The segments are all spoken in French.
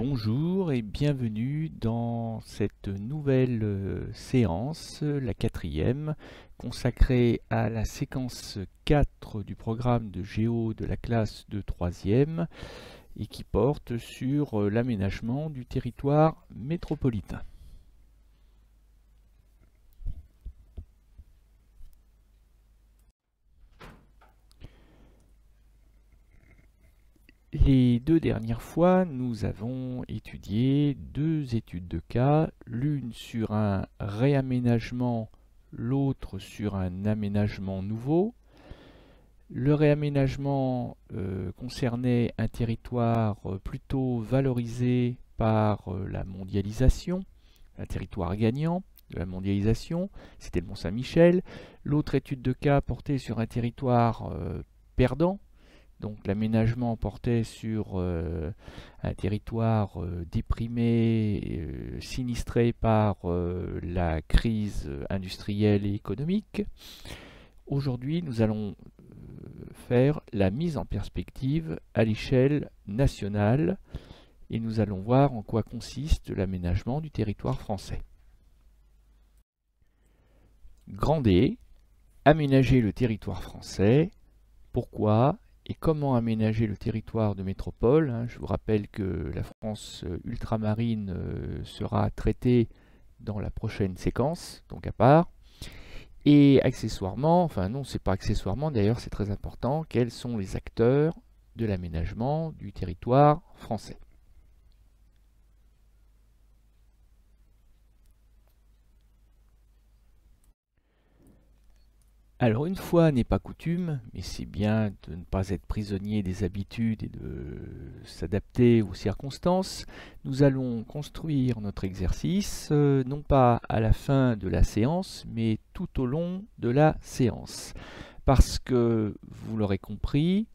Bonjour et bienvenue dans cette nouvelle séance, la quatrième, consacrée à la séquence 4 du programme de Géo de la classe de 3e et qui porte sur l'aménagement du territoire métropolitain. Les deux dernières fois, nous avons étudié deux études de cas, l'une sur un réaménagement, l'autre sur un aménagement nouveau. Le réaménagement concernait un territoire plutôt valorisé par la mondialisation, un territoire gagnant de la mondialisation, c'était le Mont-Saint-Michel. L'autre étude de cas portait sur un territoire perdant. Donc l'aménagement portait sur un territoire déprimé, sinistré par la crise industrielle et économique. Aujourd'hui, nous allons faire la mise en perspective à l'échelle nationale et nous allons voir en quoi consiste l'aménagement du territoire français. Grand D, aménager le territoire français. Pourquoi et comment aménager le territoire de métropole. Je vous rappelle que la France ultramarine sera traitée dans la prochaine séquence, donc à part. Et accessoirement, enfin non, c'est pas accessoirement, d'ailleurs c'est très important, quels sont les acteurs de l'aménagement du territoire français. Alors une fois n'est pas coutume, mais c'est bien de ne pas être prisonnier des habitudes et de s'adapter aux circonstances, nous allons construire notre exercice, non pas à la fin de la séance, mais tout au long de la séance. Parce que, vous l'aurez compris,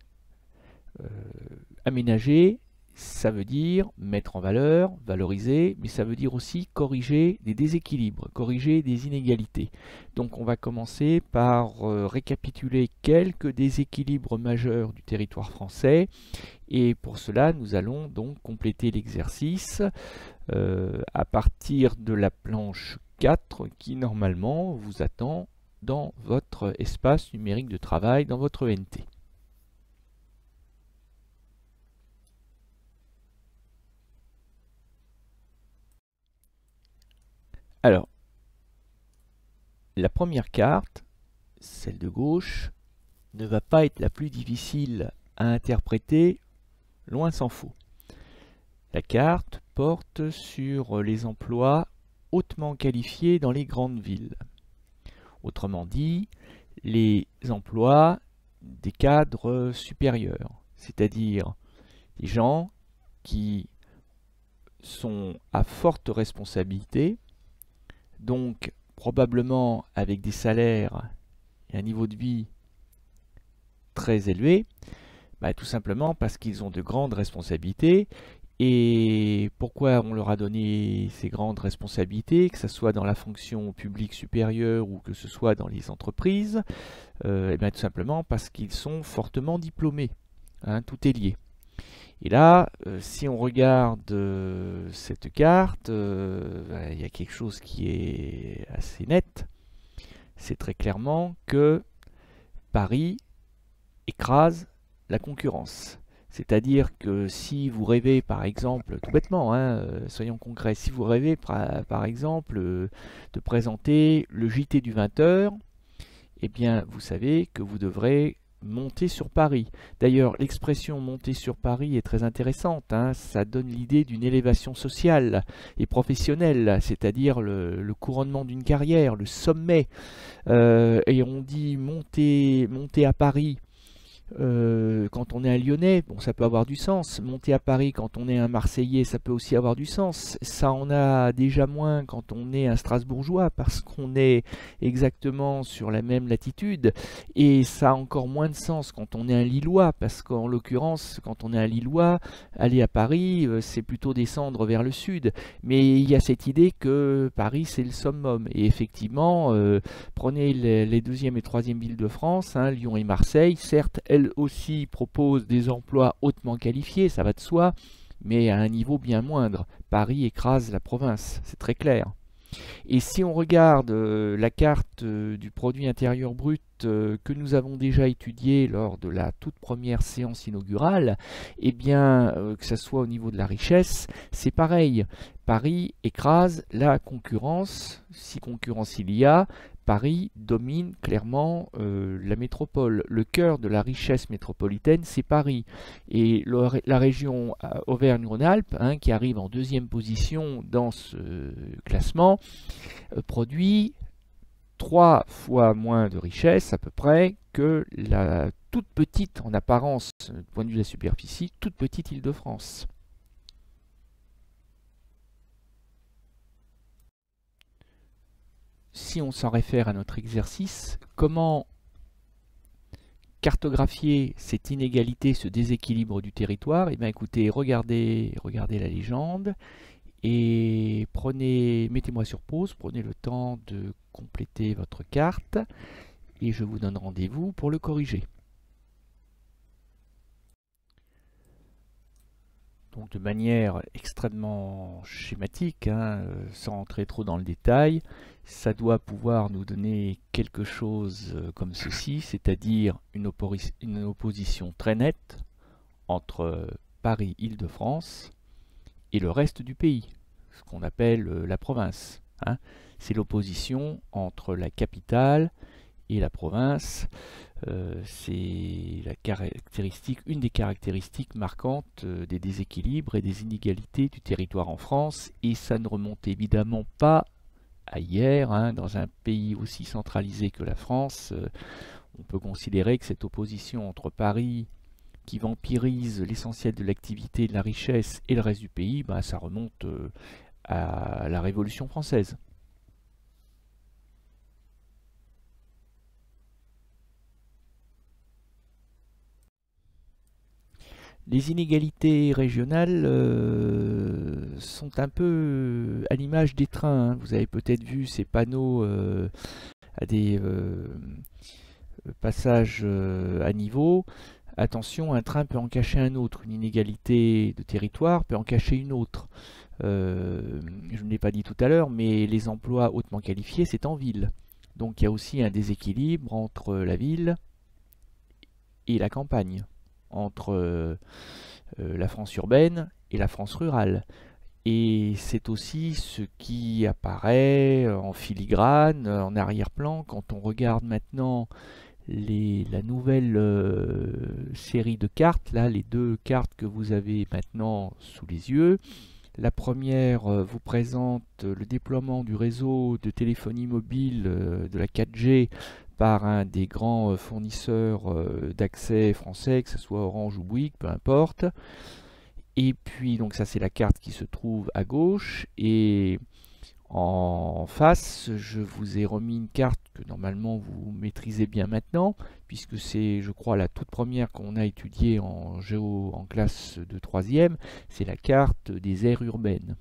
aménager, ça veut dire mettre en valeur, valoriser, mais ça veut dire aussi corriger des déséquilibres, corriger des inégalités. Donc on va commencer par récapituler quelques déséquilibres majeurs du territoire français, et pour cela nous allons donc compléter l'exercice à partir de la planche 4 qui normalement vous attend dans votre espace numérique de travail, dans votre ENT. Alors, la première carte, celle de gauche, ne va pas être la plus difficile à interpréter, loin s'en faut. La carte porte sur les emplois hautement qualifiés dans les grandes villes. Autrement dit, les emplois des cadres supérieurs, c'est-à-dire des gens qui sont à forte responsabilité, donc probablement avec des salaires et un niveau de vie très élevé, tout simplement parce qu'ils ont de grandes responsabilités. Et pourquoi on leur a donné ces grandes responsabilités, que ce soit dans la fonction publique supérieure ou que ce soit dans les entreprises? Tout simplement parce qu'ils sont fortement diplômés. Tout est lié. Et là, si on regarde cette carte, il y a quelque chose qui est assez net. C'est très clairement que Paris écrase la concurrence. C'est-à-dire que si vous rêvez, par exemple, tout bêtement, soyons concrets, si vous rêvez, par exemple, de présenter le JT du 20h, eh bien, vous savez que vous devrez monter sur Paris. D'ailleurs, l'expression monter sur Paris est très intéressante. Ça donne l'idée d'une élévation sociale et professionnelle, c'est-à-dire le couronnement d'une carrière, le sommet. Et on dit monter à Paris. Quand on est un Lyonnais, bon, ça peut avoir du sens. Monter à Paris quand on est un Marseillais, ça peut aussi avoir du sens. Ça en a déjà moins quand on est un Strasbourgeois, parce qu'on est exactement sur la même latitude. Et ça a encore moins de sens quand on est un Lillois, parce qu'en l'occurrence, quand on est un Lillois, aller à Paris, c'est plutôt descendre vers le sud. Mais il y a cette idée que Paris, c'est le summum. Et effectivement, prenez les deuxième et troisième villes de France, Lyon et Marseille, certes, elles aussi proposent des emplois hautement qualifiés, ça va de soi, mais à un niveau bien moindre. Paris écrase la province, c'est très clair. Et si on regarde la carte du produit intérieur brut que nous avons déjà étudiée lors de la toute première séance inaugurale, eh bien, que ce soit au niveau de la richesse, c'est pareil. Paris écrase la concurrence, si concurrence il y a. Paris domine clairement la métropole. Le cœur de la richesse métropolitaine, c'est Paris. Et la région Auvergne-Rhône-Alpes, hein, qui arrive en deuxième position dans ce classement, produit 3 fois moins de richesse à peu près que la toute petite, en apparence, du point de vue de la superficie, toute petite Île-de-France. Si on s'en réfère à notre exercice, comment cartographier cette inégalité, ce déséquilibre du territoire? Eh bien écoutez, regardez la légende et mettez-moi sur pause, prenez le temps de compléter votre carte et je vous donne rendez-vous pour le corriger. Donc de manière extrêmement schématique, hein, sans entrer trop dans le détail, ça doit pouvoir nous donner quelque chose comme ceci, c'est-à-dire une opposition très nette entre Paris-Île-de-France et le reste du pays, ce qu'on appelle la province. Hein. C'est l'opposition entre la capitale et la province. C'est une des caractéristiques marquantes des déséquilibres et des inégalités du territoire en France, et ça ne remonte évidemment pas à hier. Hein. Dans un pays aussi centralisé que la France, on peut considérer que cette opposition entre Paris, qui vampirise l'essentiel de l'activité et de la richesse, et le reste du pays, bah, ça remonte à la Révolution française. Les inégalités régionales sont un peu à l'image des trains. Hein. Vous avez peut-être vu ces panneaux à des passages à niveau. Attention, un train peut en cacher un autre. Une inégalité de territoire peut en cacher une autre. Je ne l'ai pas dit tout à l'heure, mais les emplois hautement qualifiés, c'est en ville. Donc il y a aussi un déséquilibre entre la ville et la campagne, entre la France urbaine et la France rurale. Et c'est aussi ce qui apparaît en filigrane, en arrière-plan, quand on regarde maintenant la nouvelle série de cartes, là, les 2 cartes que vous avez maintenant sous les yeux. La première vous présente le déploiement du réseau de téléphonie mobile de la 4G par un des grands fournisseurs d'accès français, que ce soit Orange ou Bouygues, peu importe. Et puis, donc ça c'est la carte qui se trouve à gauche, et en face, je vous ai remis une carte que normalement vous maîtrisez bien maintenant, puisque c'est, je crois, la toute première qu'on a étudiée en géo en classe de 3e, c'est la carte des aires urbaines.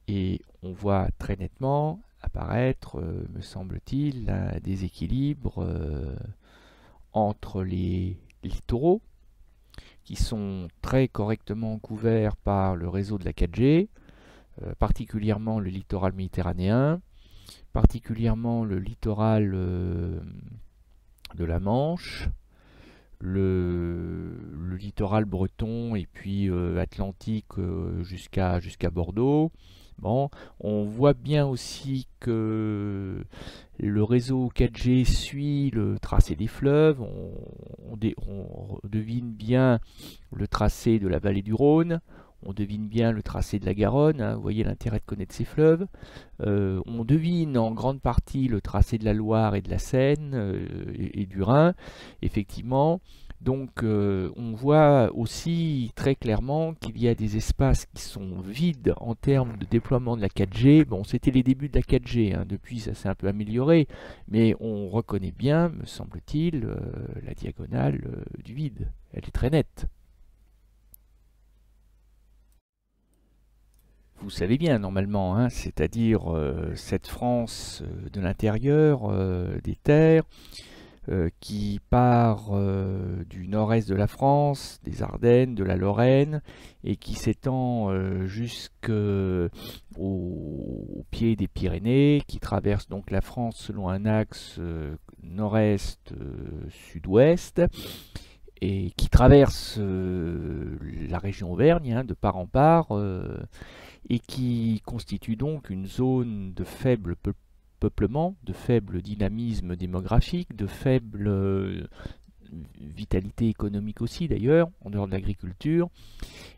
Et on voit très nettement apparaître, me semble-t-il, un déséquilibre entre les littoraux, qui sont très correctement couverts par le réseau de la 4G, particulièrement le littoral méditerranéen, particulièrement le littoral de la Manche, le littoral breton et puis atlantique jusqu'à Bordeaux. Bon, on voit bien aussi que le réseau 4G suit le tracé des fleuves, on devine bien le tracé de la vallée du Rhône, on devine bien le tracé de la Garonne, hein, vous voyez l'intérêt de connaître ces fleuves. On devine en grande partie le tracé de la Loire et de la Seine et du Rhin, effectivement. Donc on voit aussi très clairement qu'il y a des espaces qui sont vides en termes de déploiement de la 4G. Bon, c'était les débuts de la 4G, hein, depuis ça s'est un peu amélioré, mais on reconnaît bien, me semble-t-il, la diagonale du vide. Elle est très nette. Vous savez bien normalement, hein, c'est-à-dire cette France de l'intérieur, des terres, qui part du nord-est de la France, des Ardennes, de la Lorraine, et qui s'étend jusqu'au pied des Pyrénées, qui traverse donc la France selon un axe nord-est, sud-ouest, et qui traverse la région Auvergne, hein, de part en part, et qui constitue donc une zone de faible peuplement, de faible dynamisme démographique, de faible vitalité économique aussi d'ailleurs, en dehors de l'agriculture,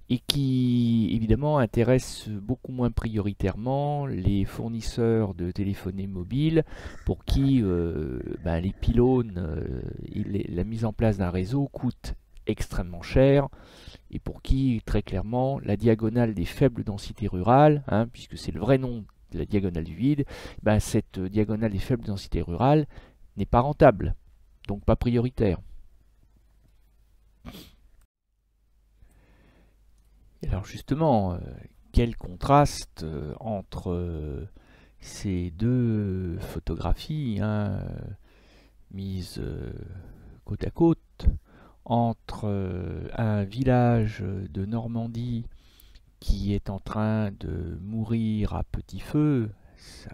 et qui évidemment intéresse beaucoup moins prioritairement les fournisseurs de téléphonie mobile pour qui les pylônes et la mise en place d'un réseau coûte extrêmement cher, et pour qui très clairement la diagonale des faibles densités rurales, hein, puisque c'est le vrai nom de la diagonale du vide, cette diagonale des faibles densités rurales n'est pas rentable, donc pas prioritaire. Et alors justement, quel contraste entre ces deux photographies, hein, mises côte à côte, entre un village de Normandie qui est en train de mourir à petit feu,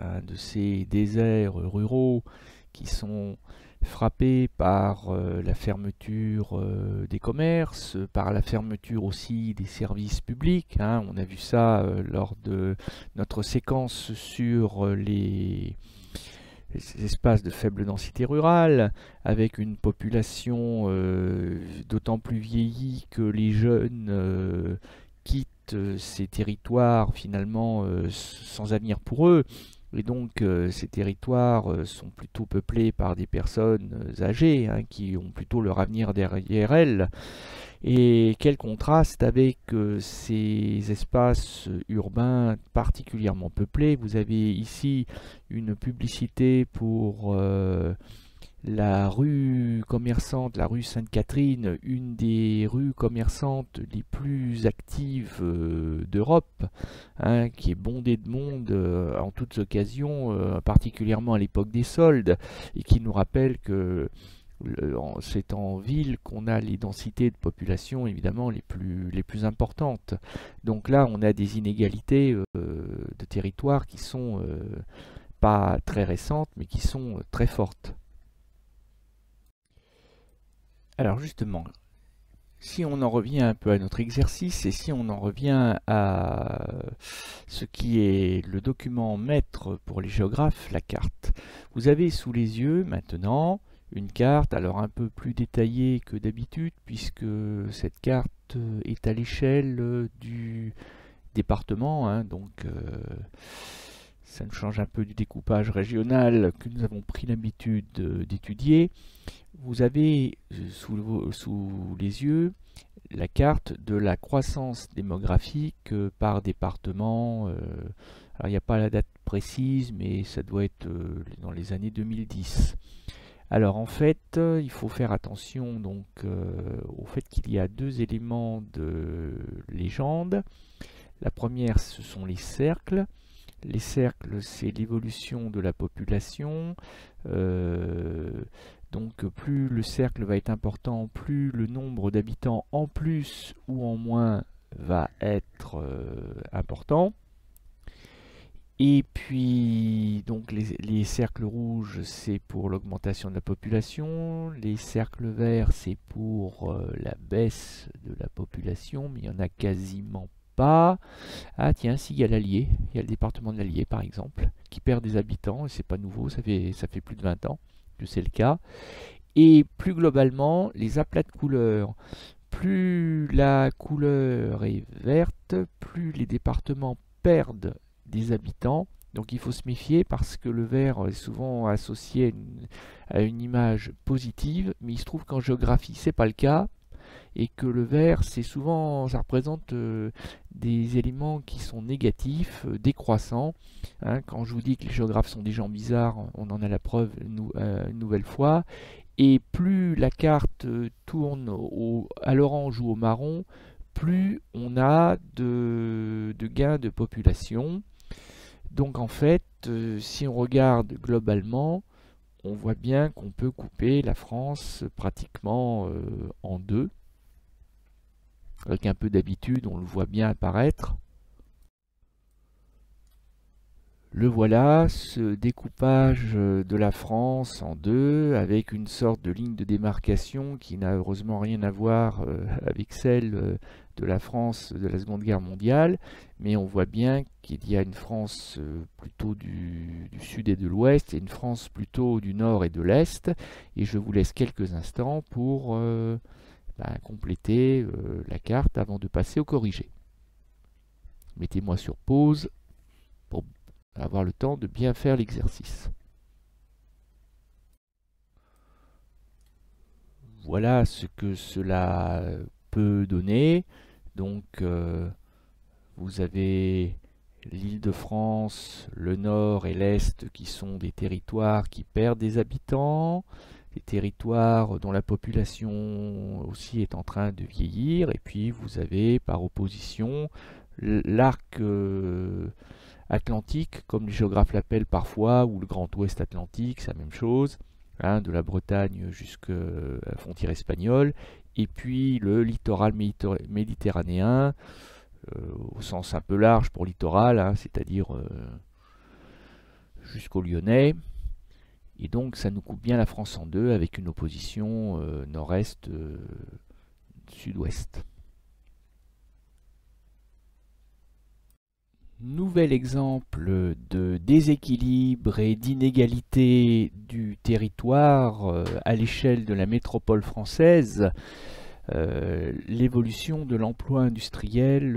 un de ces déserts ruraux qui sont frappés par la fermeture des commerces, par la fermeture aussi des services publics, hein. On a vu ça lors de notre séquence sur les espaces de faible densité rurale, avec une population d'autant plus vieillie que les jeunes quittent ces territoires finalement sans avenir pour eux. Et donc ces territoires sont plutôt peuplés par des personnes âgées, hein, qui ont plutôt leur avenir derrière elles. Et quel contraste avec ces espaces urbains particulièrement peuplés. Vous avez ici une publicité pour la rue commerçante, la rue Sainte-Catherine, une des rues commerçantes les plus actives d'Europe, hein, qui est bondée de monde en toutes occasions, particulièrement à l'époque des soldes, et qui nous rappelle que c'est en ville qu'on a les densités de population évidemment les plus importantes. Donc là, on a des inégalités de territoire qui sont pas très récentes, mais qui sont très fortes. Alors justement, si on en revient un peu à notre exercice et si on en revient à ce qui est le document maître pour les géographes, la carte. Vous avez sous les yeux maintenant une carte, alors un peu plus détaillée que d'habitude, puisque cette carte est à l'échelle du département, hein, donc ça nous change un peu du découpage régional que nous avons pris l'habitude d'étudier. Vous avez sous les yeux la carte de la croissance démographique par département. Alors il n'y a pas la date précise, mais ça doit être dans les années 2010. Alors en fait, il faut faire attention donc au fait qu'il y a deux éléments de légende. La première, ce sont les cercles. Les cercles, c'est l'évolution de la population. Donc plus le cercle va être important, plus le nombre d'habitants en plus ou en moins va être important. Et puis, donc les cercles rouges, c'est pour l'augmentation de la population. Les cercles verts, c'est pour la baisse de la population, mais il n'y en a quasiment pas. Ah tiens, si, il y a l'Allier, il y a le département de l'Allier par exemple, qui perd des habitants, et c'est pas nouveau, ça fait plus de 20 ans que c'est le cas. Et plus globalement, les aplats de couleurs. Plus la couleur est verte, plus les départements perdent des habitants. Donc il faut se méfier parce que le vert est souvent associé à une image positive, mais il se trouve qu'en géographie c'est pas le cas, et que le vert ça représente des éléments qui sont négatifs, décroissants, hein. Quand je vous dis que les géographes sont des gens bizarres, on en a la preuve une nouvelle fois. Et plus la carte tourne à l'orange ou au marron, plus on a de gains de population. Donc en fait, si on regarde globalement, on voit bien qu'on peut couper la France pratiquement en deux. Avec un peu d'habitude, on le voit bien apparaître. Le voilà, ce découpage de la France en deux, avec une sorte de ligne de démarcation qui n'a heureusement rien à voir avec celle de la France de la Seconde Guerre mondiale, mais on voit bien qu'il y a une France plutôt du sud et de l'ouest, et une France plutôt du nord et de l'est, et je vous laisse quelques instants pour compléter la carte avant de passer au corrigé. Mettez-moi sur pause pour avoir le temps de bien faire l'exercice. Voilà ce que cela peut donner. Donc vous avez l'Île-de-France, le nord et l'est qui sont des territoires qui perdent des habitants, des territoires dont la population aussi est en train de vieillir, et puis vous avez par opposition l'arc Atlantique, comme les géographes l'appellent parfois, ou le Grand Ouest Atlantique, c'est la même chose, hein, de la Bretagne jusqu'à la frontière espagnole, et puis le littoral méditerranéen, au sens un peu large pour littoral, hein, c'est-à-dire jusqu'au Lyonnais, et donc ça nous coupe bien la France en deux avec une opposition nord-est, sud-ouest. Nouvel exemple de déséquilibre et d'inégalité du territoire à l'échelle de la métropole française. L'évolution de l'emploi industriel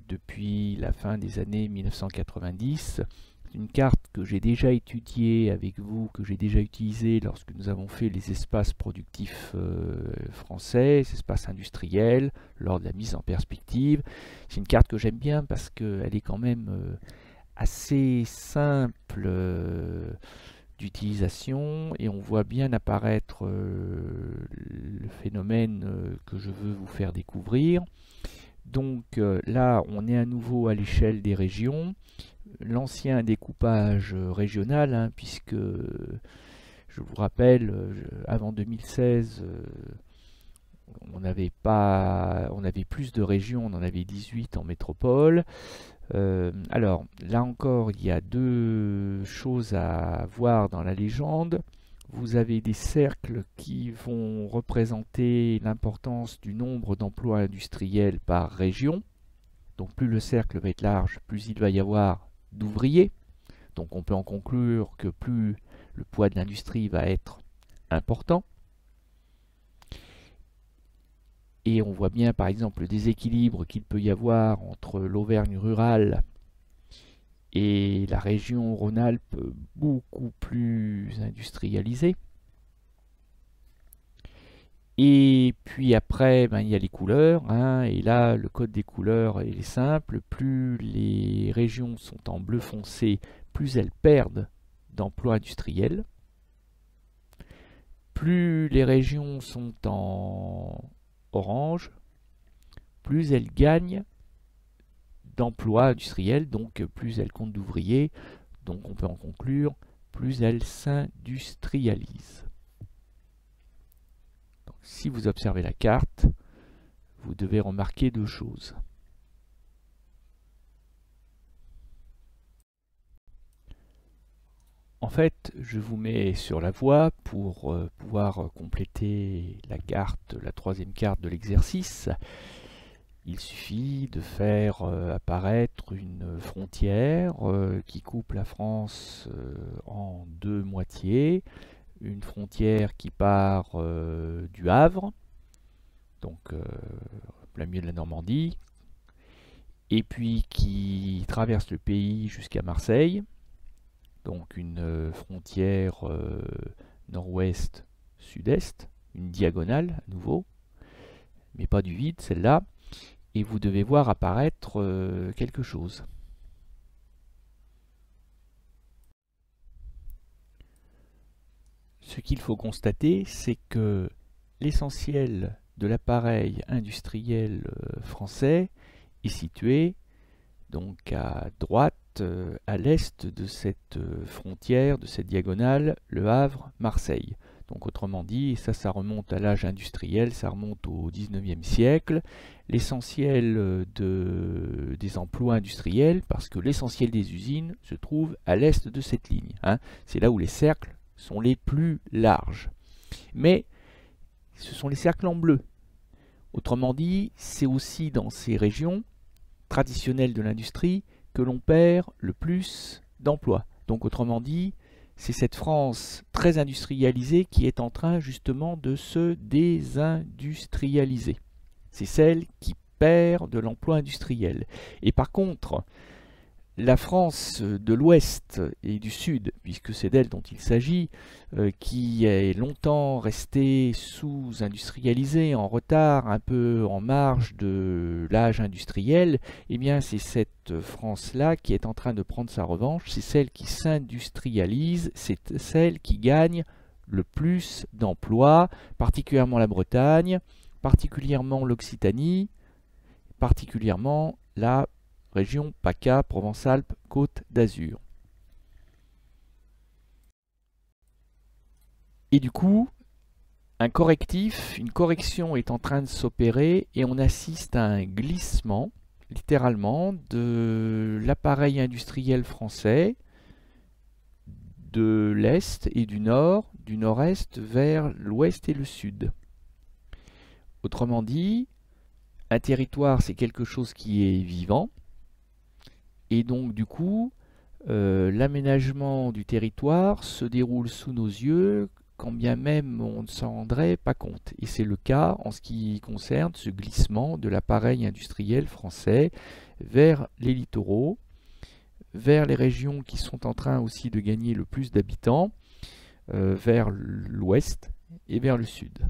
depuis la fin des années 1990. Une carte que j'ai déjà étudiée avec vous, que j'ai déjà utilisée lorsque nous avons fait les espaces productifs français, les espaces industriels, lors de la mise en perspective. C'est une carte que j'aime bien parce qu'elle est quand même assez simple d'utilisation, et on voit bien apparaître le phénomène que je veux vous faire découvrir. Donc là, on est à nouveau à l'échelle des régions. L'ancien découpage régional, hein, puisque je vous rappelle, avant 2016, on avait plus de régions, on en avait 18 en métropole. Alors là encore, il y a deux choses à voir dans la légende. Vous avez des cercles qui vont représenter l'importance du nombre d'emplois industriels par région. Donc plus le cercle va être large, plus il va y avoir d'ouvriers. Donc on peut en conclure que plus le poids de l'industrie va être important. Et on voit bien par exemple le déséquilibre qu'il peut y avoir entre l'Auvergne rurale et la région Rhône-Alpes beaucoup plus industrialisée. Et puis après, il y a les couleurs, hein, et là le code des couleurs est simple. Plus les régions sont en bleu foncé, plus elles perdent d'emplois industriels. Plus les régions sont en orange, plus elles gagnent d'emplois industriels, donc plus elles comptent d'ouvriers, donc on peut en conclure, plus elles s'industrialisent. Si vous observez la carte, vous devez remarquer deux choses. En fait, je vous mets sur la voie pour pouvoir compléter la carte, la troisième carte de l'exercice. Il suffit de faire apparaître une frontière qui coupe la France en deux moitiés. Une frontière qui part du Havre, donc plein milieu de la Normandie, et puis qui traverse le pays jusqu'à Marseille, donc une frontière nord-ouest-sud-est, une diagonale à nouveau, mais pas du vide celle-là, et vous devez voir apparaître quelque chose. Ce qu'il faut constater, c'est que l'essentiel de l'appareil industriel français est situé donc à droite à l'est de cette frontière, de cette diagonale, Le Havre, Marseille. Donc autrement dit, ça remonte à l'âge industriel, ça remonte au 19e siècle. L'essentiel des emplois industriels, parce que l'essentiel des usines se trouve à l'est de cette ligne. C'est là où les cercles sont les plus larges. Mais ce sont les cercles en bleu. Autrement dit, c'est aussi dans ces régions traditionnelles de l'industrie que l'on perd le plus d'emplois. Donc autrement dit, c'est cette France très industrialisée qui est en train justement de se désindustrialiser. C'est celle qui perd de l'emploi industriel. Et par contre, la France de l'Ouest et du Sud, puisque c'est d'elle dont il s'agit, qui est longtemps restée sous-industrialisée, en retard, un peu en marge de l'âge industriel, eh bien c'est cette France-là qui est en train de prendre sa revanche, c'est celle qui s'industrialise, c'est celle qui gagne le plus d'emplois, particulièrement la Bretagne, particulièrement l'Occitanie, particulièrement la région PACA, Provence-Alpes-Côte d'Azur. Et du coup, un correctif, une correction est en train de s'opérer et on assiste à un glissement, littéralement, de l'appareil industriel français de l'Est et du Nord-Est vers l'Ouest et le Sud. Autrement dit, un territoire, c'est quelque chose qui est vivant. Et donc du coup, l'aménagement du territoire se déroule sous nos yeux, quand bien même on ne s'en rendrait pas compte. Et c'est le cas en ce qui concerne ce glissement de l'appareil industriel français vers les littoraux, vers les régions qui sont en train aussi de gagner le plus d'habitants, vers l'ouest et vers le sud.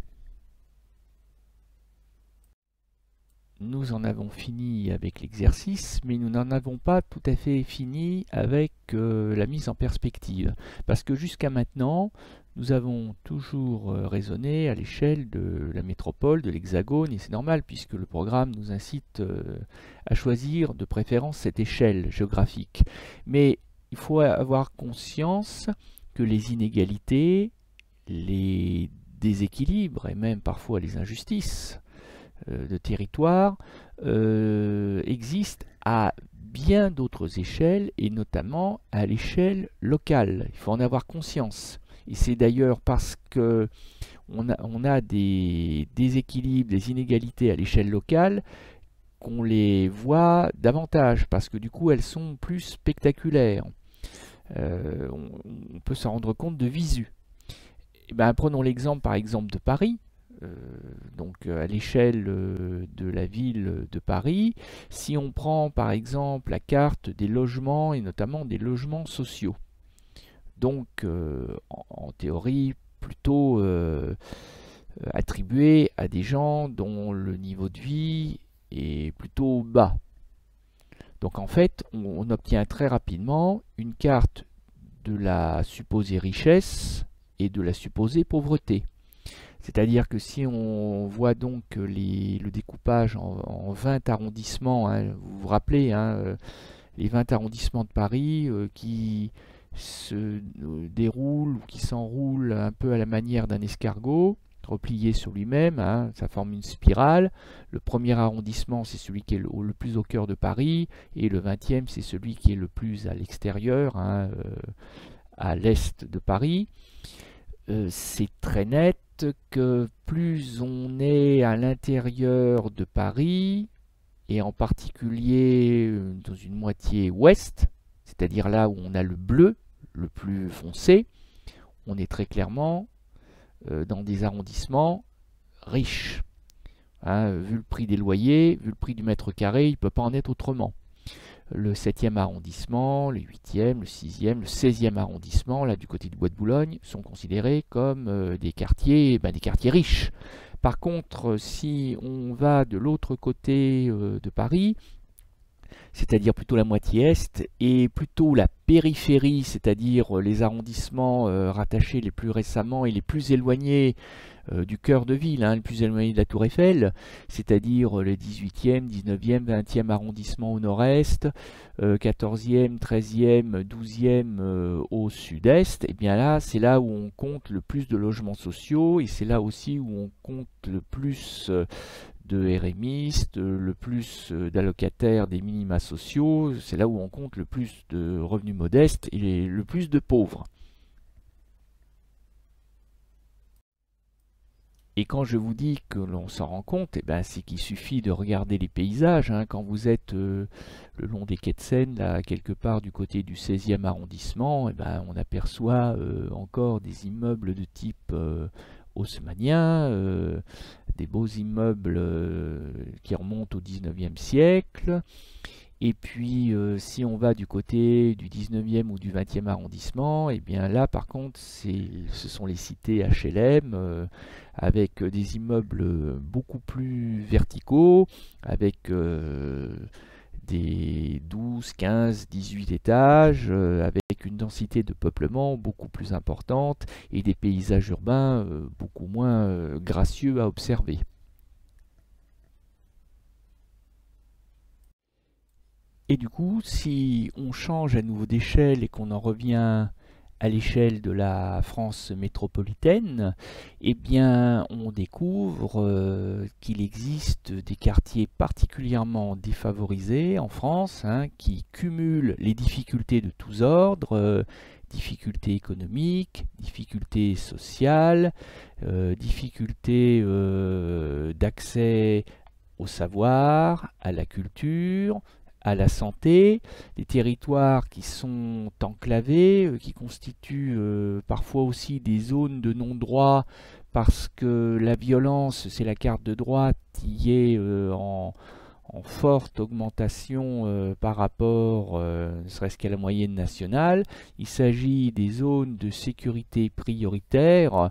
Nous en avons fini avec l'exercice, mais nous n'en avons pas tout à fait fini avec la mise en perspective. Parce que jusqu'à maintenant, nous avons toujours raisonné à l'échelle de la métropole, de l'Hexagone, et c'est normal puisque le programme nous incite à choisir de préférence cette échelle géographique. Mais il faut avoir conscience que les inégalités, les déséquilibres et même parfois les injustices de territoire existe à bien d'autres échelles et notamment à l'échelle locale. Il faut en avoir conscience. Et c'est d'ailleurs parce que on a des déséquilibres, des inégalités à l'échelle locale qu'on les voit davantage parce que du coup elles sont plus spectaculaires. On peut s'en rendre compte de visu. Et ben, prenons l'exemple par exemple de Paris. Donc à l'échelle de la ville de Paris, si on prend par exemple la carte des logements et notamment des logements sociaux, donc en théorie plutôt attribués à des gens dont le niveau de vie est plutôt bas. Donc en fait on obtient très rapidement une carte de la supposée richesse et de la supposée pauvreté. C'est-à-dire que si on voit donc le découpage en 20 arrondissements, vous vous rappelez, les 20 arrondissements de Paris qui se déroulent ou qui s'enroulent un peu à la manière d'un escargot, replié sur lui-même, ça forme une spirale. Le premier arrondissement, c'est celui qui est le plus au cœur de Paris, et le 20e, c'est celui qui est le plus à l'extérieur, à l'est de Paris. C'est très net que plus on est à l'intérieur de Paris, et en particulier dans une moitié ouest, c'est-à-dire là où on a le bleu le plus foncé, on est très clairement dans des arrondissements riches. Vu le prix des loyers, vu le prix du mètre carré, il ne peut pas en être autrement. Le 7e arrondissement, le 8e, le 6e, le 16e arrondissement, là du côté du Bois de Boulogne, sont considérés comme des quartiers riches. Par contre, si on va de l'autre côté de Paris, c'est-à-dire plutôt la moitié est, et plutôt la périphérie, c'est-à-dire les arrondissements rattachés les plus récemment et les plus éloignés du cœur de ville, hein, le plus éloigné de la Tour Eiffel, c'est-à-dire le 18e, 19e, 20e arrondissement au nord-est, 14e, 13e, 12e au sud-est, et bien là, c'est là où on compte le plus de logements sociaux, et c'est là aussi où on compte le plus de RMistes, le plus d'allocataires des minima sociaux, c'est là où on compte le plus de revenus modestes et le plus de pauvres. Et quand je vous dis que l'on s'en rend compte, eh ben, c'est qu'il suffit de regarder les paysages, hein. Quand vous êtes le long des quais de Seine, là, quelque part du côté du 16e arrondissement, eh ben, on aperçoit encore des immeubles de type haussmannien, des beaux immeubles qui remontent au 19e siècle. Et puis, si on va du côté du 19e ou du 20e arrondissement, et bien là, par contre, ce sont les cités HLM, avec des immeubles beaucoup plus verticaux, avec des 12, 15, 18 étages, avec une densité de peuplement beaucoup plus importante, et des paysages urbains beaucoup moins gracieux à observer. Et du coup, si on change à nouveau d'échelle et qu'on en revient à l'échelle de la France métropolitaine, eh bien, on découvre qu'il existe des quartiers particulièrement défavorisés en France, hein, qui cumulent les difficultés de tous ordres, difficultés économiques, difficultés sociales, difficultés d'accès au savoir, à la culture, à la santé, des territoires qui sont enclavés, qui constituent parfois aussi des zones de non-droit parce que la violence, c'est la carte de droite, qui est en forte augmentation par rapport, ne serait-ce qu'à la moyenne nationale. Il s'agit des zones de sécurité prioritaire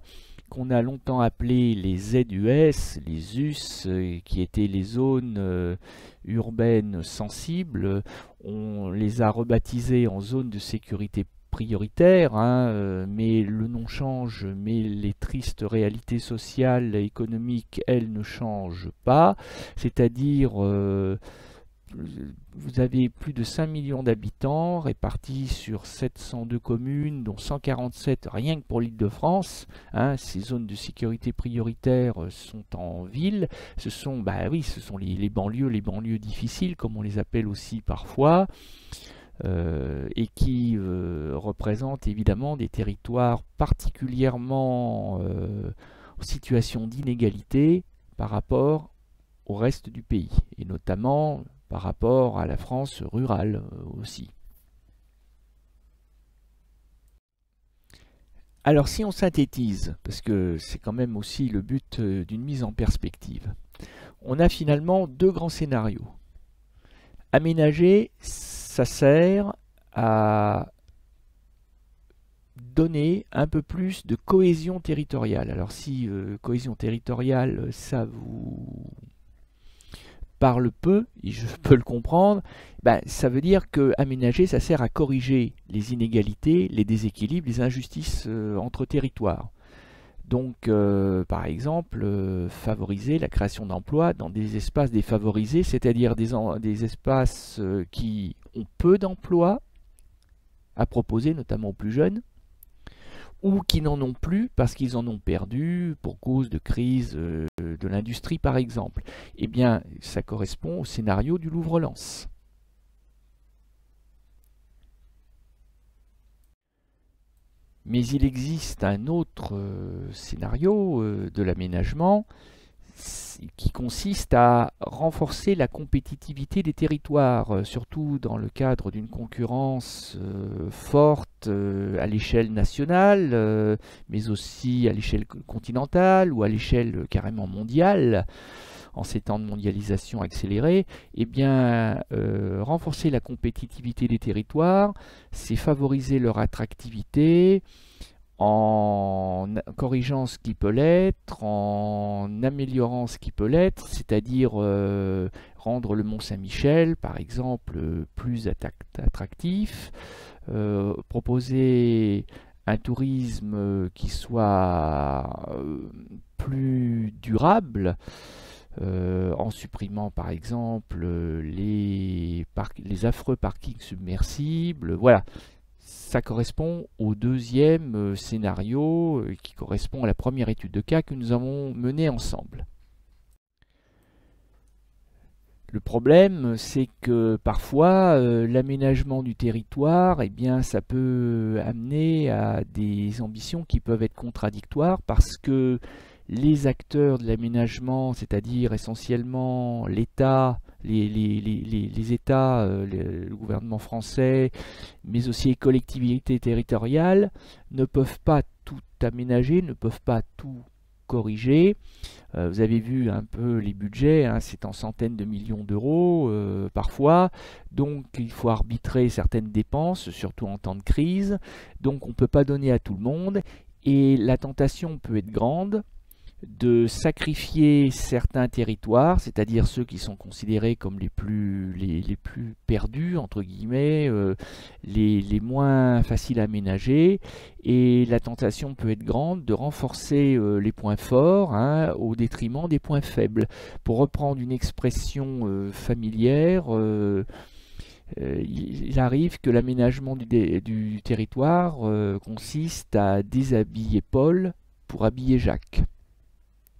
qu'on a longtemps appelées les ZUS, les US, qui étaient les zones urbaines sensibles. On les a rebaptisées en zones de sécurité prioritaire, hein, mais le nom change, mais les tristes réalités sociales et économiques, elles, ne changent pas. C'est-à-dire vous avez plus de 5 millions d'habitants répartis sur 702 communes, dont 147 rien que pour l'Île-de-France. Hein, ces zones de sécurité prioritaire sont en ville. Ce sont, bah oui, ce sont les banlieues difficiles, comme on les appelle aussi parfois, et qui représentent évidemment des territoires particulièrement en situation d'inégalité par rapport au reste du pays, et notamment par rapport à la France rurale aussi. Alors si on synthétise, parce que c'est quand même aussi le but d'une mise en perspective, on a finalement deux grands scénarios. Aménager, ça sert à donner un peu plus de cohésion territoriale. Alors si cohésion territoriale, ça vous parle peu, et je peux le comprendre, ben, ça veut dire que aménager, ça sert à corriger les inégalités, les déséquilibres, les injustices entre territoires. Donc, par exemple, favoriser la création d'emplois dans des espaces défavorisés, c'est-à-dire des espaces qui ont peu d'emplois à proposer, notamment aux plus jeunes, ou qui n'en ont plus parce qu'ils en ont perdu pour cause de crise de l'industrie par exemple. Eh bien, ça correspond au scénario du Louvre-Lens. Mais il existe un autre scénario de l'aménagement qui consiste à renforcer la compétitivité des territoires, surtout dans le cadre d'une concurrence forte à l'échelle nationale, mais aussi à l'échelle continentale ou à l'échelle carrément mondiale, en ces temps de mondialisation accélérée. Eh bien, renforcer la compétitivité des territoires, c'est favoriser leur attractivité, en corrigeant ce qui peut l'être, en améliorant ce qui peut l'être, c'est-à-dire rendre le Mont-Saint-Michel, par exemple, plus attractif, proposer un tourisme qui soit plus durable, en supprimant par exemple les affreux parkings submersibles. Voilà, ça correspond au deuxième scénario qui correspond à la première étude de cas que nous avons menée ensemble. Le problème, c'est que parfois, l'aménagement du territoire, eh bien, ça peut amener à des ambitions qui peuvent être contradictoires parce que les acteurs de l'aménagement, c'est-à-dire essentiellement l'État, les États, le gouvernement français, mais aussi les collectivités territoriales, ne peuvent pas tout aménager, ne peuvent pas tout corriger. Vous avez vu un peu les budgets, hein, c'est en centaines de millions d'euros parfois, donc il faut arbitrer certaines dépenses, surtout en temps de crise, donc on ne peut pas donner à tout le monde, et la tentation peut être grande de sacrifier certains territoires, c'est-à-dire ceux qui sont considérés comme les plus perdus, entre guillemets, les moins faciles à aménager, et la tentation peut être grande de renforcer les points forts, hein, au détriment des points faibles. Pour reprendre une expression familière, il arrive que l'aménagement du territoire consiste à déshabiller Paul pour habiller Jacques.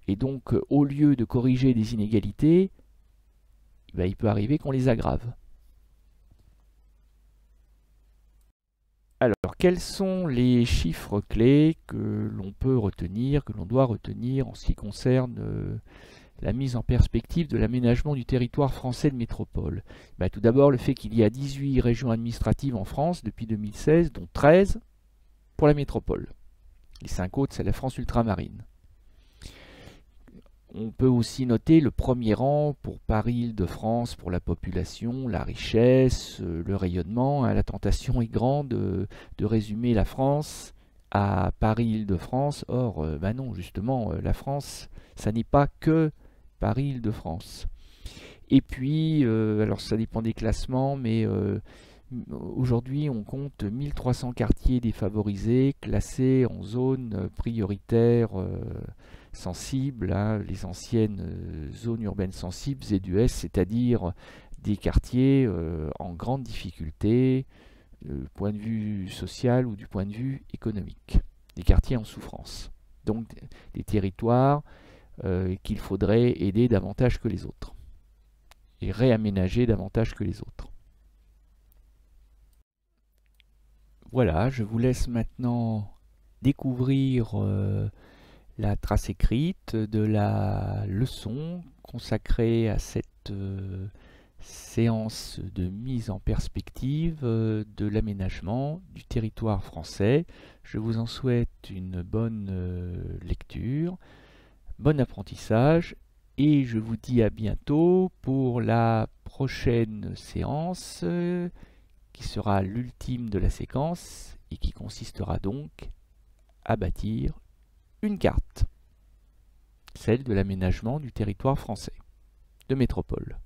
Et donc, au lieu de corriger des inégalités, il peut arriver qu'on les aggrave. Alors, quels sont les chiffres clés que l'on peut retenir, que l'on doit retenir en ce qui concerne la mise en perspective de l'aménagement du territoire français de métropole? Tout d'abord, le fait qu'il y a 18 régions administratives en France depuis 2016, dont 13 pour la métropole. Les 5 autres, c'est la France ultramarine. On peut aussi noter le premier rang pour Paris-Île-de-France, pour la population, la richesse, le rayonnement. La tentation est grande de résumer la France à Paris-Île-de-France. Or, non, justement, la France, ça n'est pas que Paris-Île-de-France. Et puis, alors ça dépend des classements, mais aujourd'hui, on compte 1300 quartiers défavorisés classés en zone prioritaire sensibles, hein, les anciennes zones urbaines sensibles, ZUS, c'est-à-dire des quartiers en grande difficulté du point de vue social ou du point de vue économique, des quartiers en souffrance. Donc des territoires qu'il faudrait aider davantage que les autres et réaménager davantage que les autres. Voilà, je vous laisse maintenant découvrir la trace écrite de la leçon consacrée à cette séance de mise en perspective de l'aménagement du territoire français. Je vous en souhaite une bonne lecture, bon apprentissage, et je vous dis à bientôt pour la prochaine séance qui sera l'ultime de la séquence et qui consistera donc à bâtir une carte, celle de l'aménagement du territoire français de métropole.